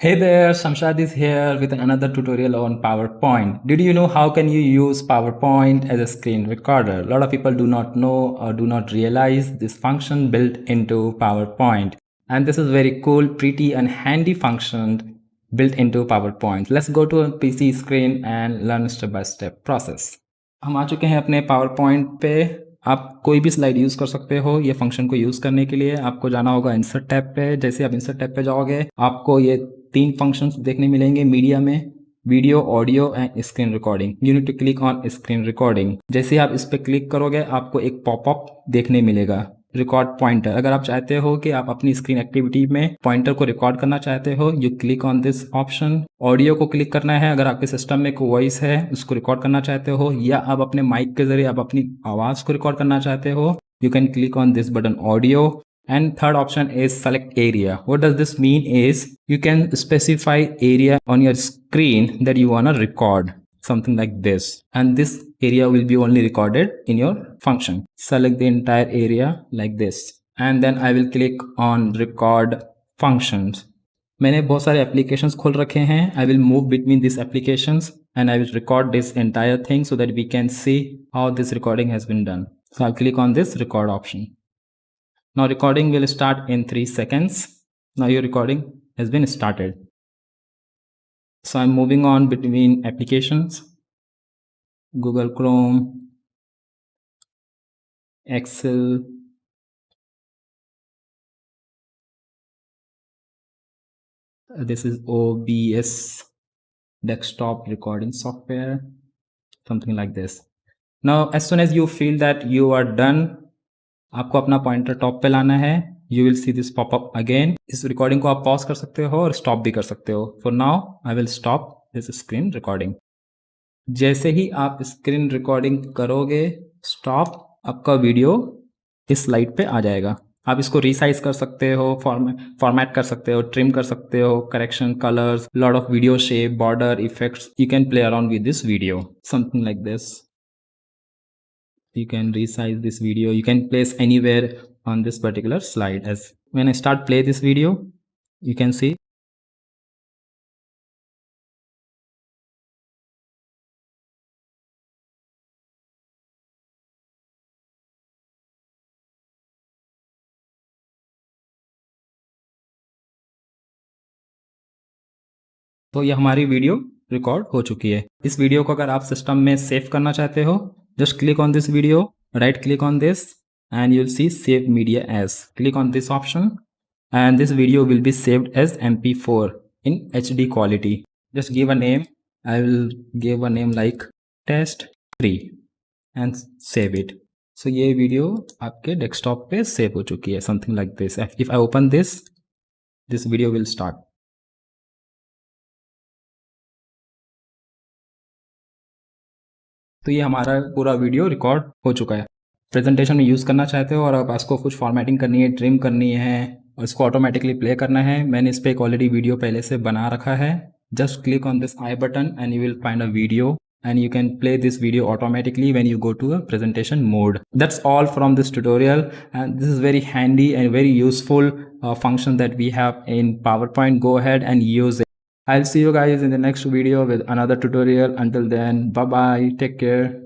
Hey there, Shamshad is here with another tutorial on PowerPoint. Did you know how can you use PowerPoint as a screen recorder? A lot of people do not know or do not realize this function built into PowerPoint. And this is very cool, pretty and handy function built into PowerPoint. Let's go to a PC screen and learn step-by-step process. हम आ चुके हैं अपने PowerPoint पे। आप कोई भी slide use कर सकते हो। ये फंक्शन को यूज़ करने के लिए आपको जाना होगा इंसर्ट टैब पे। जैसे आप इंसर्ट टैब पे जाओगे आपको ये 3 फंक्शंस देखने मिलेंगे मीडिया में, video, audio and screen recording. You need to click on screen recording. जैसे आप इस पर क्लिक करोगे आपको एक पॉपअप देखने मिलेगा, रिकॉर्ड पॉइंटर। अगर आप चाहते हो कि आप अपनी स्क्रीन एक्टिविटी में पॉइंटर को रिकॉर्ड करना चाहते हो, you click on this option. Audio को क्लिक करना है अगर आपके सिस्टम में कोई वॉइस है उसको रिकॉर्ड करना चाहते हो, या आप अपने माइक के जरिए आप अपनी आवाज को रिकॉर्ड करना चाहते हो, you can click on this button audio. And third option is select area. What does this mean is you can specify area on your screen that you want to record, something like this, and this area will be only recorded in your function. Select the entire area like this and then I will click on record functions. मैंने बहुत सारे applications खोल रखे हैं. I will move between these applications and I will record this entire thing so that we can see how this recording has been done. So I'll click on this record option. Now recording will start in 3 seconds. Now your recording has been started. So I'm moving on between applications, Google Chrome, Excel, this is OBS desktop recording software, something like this. Now as soon as you feel that you are done, आपको अपना pointer top पे लाना है। You will see this popup again. इस recording को आप pause कर सकते हो और स्टॉप भी कर सकते हो। For now I will stop this screen recording. जैसे ही आप स्क्रीन रिकॉर्डिंग करोगे स्टॉप, आपका वीडियो इस स्लाइड पे आ जाएगा। आप इसको रीसाइज कर सकते हो, फॉर्मेट कर सकते हो, ट्रिम कर सकते हो, correction, colours, lot of video shape, border, effects, you can play around with this video, something like this. You can resize this video, you can place anywhere on this particular slide. As when I start play this video, you can see तो ये हमारी video record हो चुकी है। इस video को अगर आप सिस्टम में सेव करना चाहते हो, just click on this video, right click on this and you'll see save media as. Click on this option and this video will be saved as MP4 in HD quality. Just give a name. I will give a name like test 3 and save it. So ये video आपके desktop पे save हो चुकी है, something like this. If I open this video will start. तो ये हमारा पूरा वीडियो रिकॉर्ड हो चुका है। प्रेजेंटेशन में यूज़ करना चाहते हो और आप इसको कुछ फॉर्मेटिंग करनी है, ट्रिम करनी है और इसको ऑटोमेटिकली प्ले करना है, मैंने इस पर एक ऑलरेडी वीडियो पहले से बना रखा है। Just click on this I button and you will find a video and you can play this video automatically when you go to a presentation mode. That's all from this tutorial, and this is very handy and very useful function that we have in PowerPoint. Go ahead and use it. I'll see you guys in the next video with another tutorial. Until then, bye bye, take care.